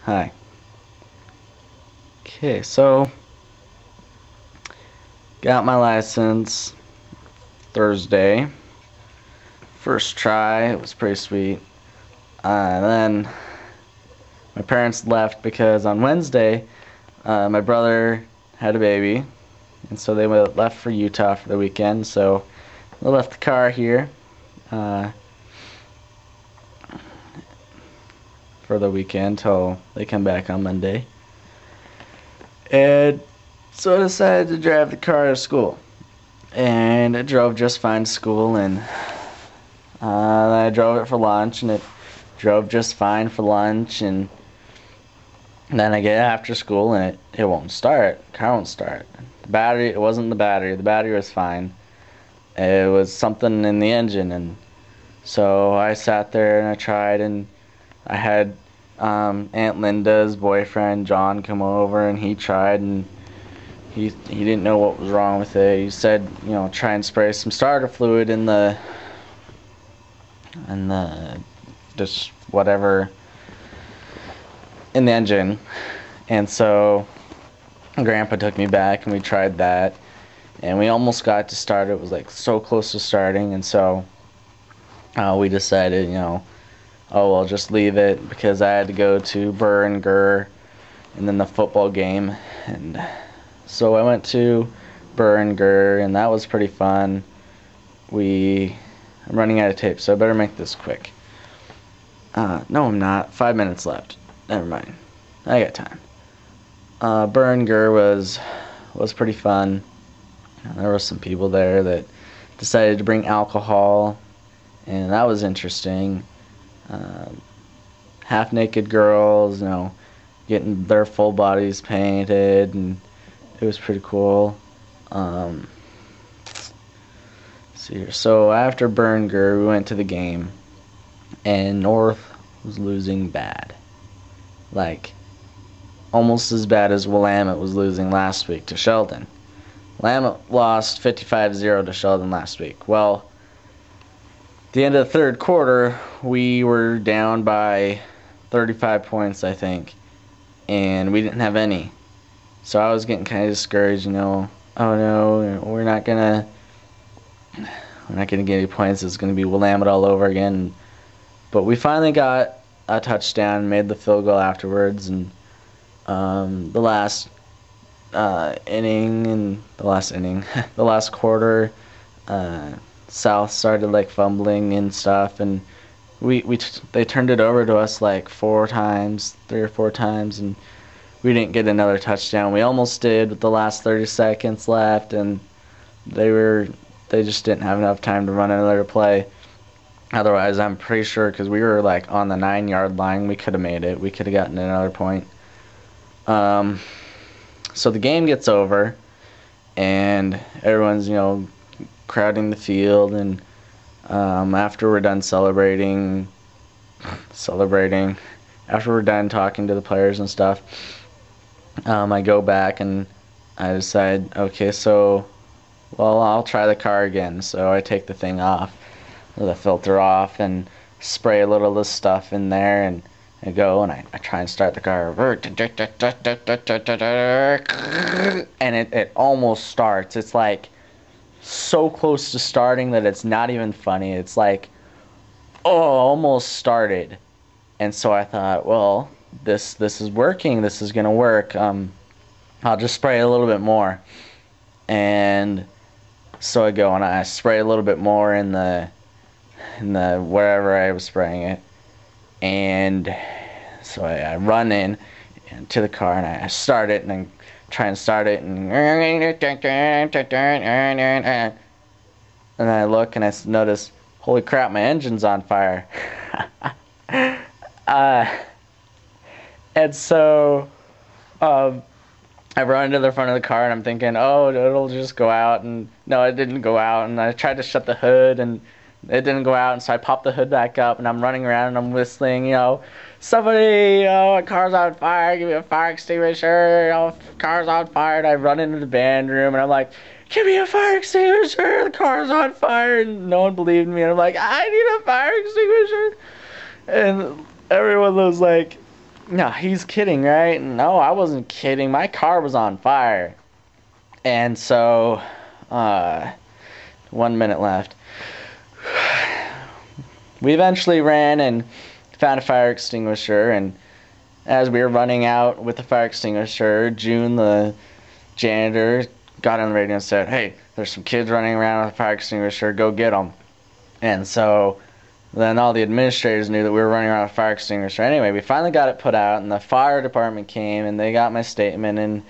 Hi. Okay, so got my license Thursday. First try, it was pretty sweet. Then my parents left because on Wednesday, my brother had a baby, and so they left for Utah for the weekend. So they left the car here for the weekend till they come back on Monday. And so I decided to drive the car to school. And it drove just fine to school, and I drove it for lunch, and it drove just fine for lunch, and then I get after school, and it won't start. The car won't start. The battery, it wasn't the battery. The battery was fine. It was something in the engine, and so I sat there and I tried, and I had Aunt Linda's boyfriend John come over, and he tried, and he didn't know what was wrong with it. He said, try and spray some starter fluid in the just whatever in the engine. And so Grandpa took me back, and we tried that, and we almost got to start. It was like so close to starting, and so we decided, oh well, just leave it, because I had to go to Burr and Gurr and then the football game. And so I went to Burr and Gurr, and that was pretty fun. I'm running out of tape, so I better make this quick. No, I'm not. 5 minutes left. Never mind. I got time. Burr and Gurr was pretty fun. There were some people there that decided to bring alcohol, and that was interesting. Half-naked girls, getting their full bodies painted, and it was pretty cool. See here. So after Burr and Gurr, we went to the game, and North was losing bad. Like, almost as bad as Willamette was losing last week to Sheldon. Willamette lost 55-0 to Sheldon last week. Well, at the end of the third quarter, we were down by 35 points, I think, and we didn't have any. So I was getting kind of discouraged, oh no, we're not gonna get any points. It's gonna be Willamette all over again. But we finally got a touchdown, made the field goal afterwards, and the last the last quarter, South started like fumbling and stuff, and they turned it over to us like 3 or 4 times, and we didn't get another touchdown. We almost did with the last 30 seconds left, and they just didn't have enough time to run another play. Otherwise, I'm pretty sure, because we were like on the 9-yard line, we could have made it. We could have gotten another point. So the game gets over, and everyone's crowding the field, and after we're done celebrating, after we're done talking to the players and stuff, I go back and I decide, okay, so, well, I'll try the car again. So I take the thing off, the filter off, and spray a little of this stuff in there, and I go and I try and start the car, and it almost starts. It's like so close to starting that it's not even funny. It's like, oh, almost started. And so I thought, well, this is working. This is gonna work. I'll just spray a little bit more. And so I go and I spray a little bit more in the wherever I was spraying it. And so I run in to the car, and I start it, and I try and start it, and I look and I notice, holy crap, my engine's on fire. And so I run into the front of the car, and I'm thinking, oh, it'll just go out, and no, it didn't go out, and I tried to shut the hood, and it didn't go out, and so I popped the hood back up, and I'm running around, and I'm whistling, somebody, a car's on fire, give me a fire extinguisher, car's on fire, and I run into the band room, and I'm like, give me a fire extinguisher, the car's on fire, and no one believed me, and I'm like, I need a fire extinguisher, and everyone was like, No, he's kidding, right? No, I wasn't kidding. My car was on fire. And so, 1 minute left. We eventually ran and found a fire extinguisher, and as we were running out with the fire extinguisher, June, the janitor, got on the radio and said, "Hey, there's some kids running around with a fire extinguisher, go get them." And so then all the administrators knew that we were running around with a fire extinguisher. Anyway, we finally got it put out, and the fire department came, and they got my statement, and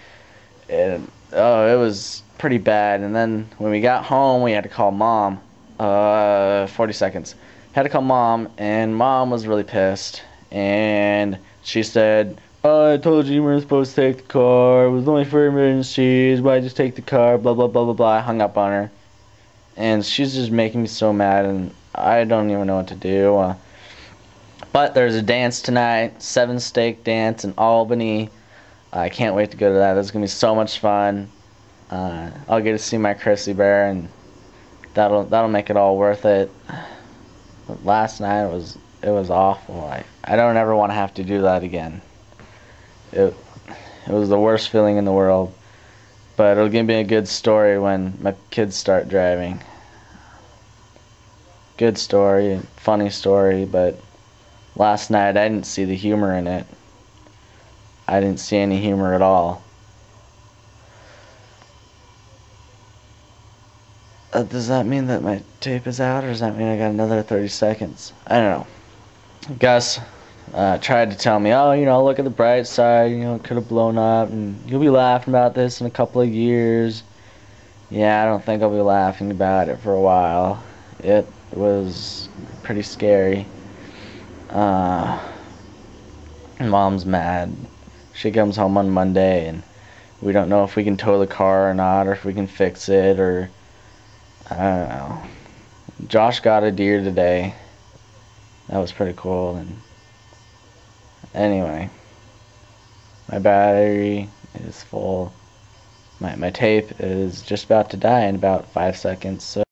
it was pretty bad. And then when we got home, we had to call Mom. 40 seconds. Had to call Mom, and Mom was really pissed. And she said, "Oh, I told you you weren't supposed to take the car. It was only for emergencies. Why just take the car? Blah, blah, blah, blah, blah." I hung up on her. And she's just making me so mad, and I don't even know what to do. But there's a dance tonight, 7 Steak Dance in Albany. I can't wait to go to that. That's going to be so much fun. I'll get to see my Chrissy Bear, and that'll make it all worth it. But last night it was awful. I don't ever want to have to do that again. It was the worst feeling in the world. But it'll give me a good story when my kids start driving. Good story, funny story, but last night I didn't see the humor in it. I didn't see any humor at all. Does that mean that my tape is out, or does that mean I got another 30 seconds? I don't know. Gus tried to tell me, "Oh, look at the bright side, it could have blown up, and you'll be laughing about this in a couple of years." Yeah, I don't think I'll be laughing about it for a while. It was pretty scary. Mom's mad. She comes home on Monday, and we don't know if we can tow the car or not, or if we can fix it, or I don't know. Josh got a deer today. That was pretty cool. And anyway, my battery is full. My tape is just about to die in about 5 seconds. So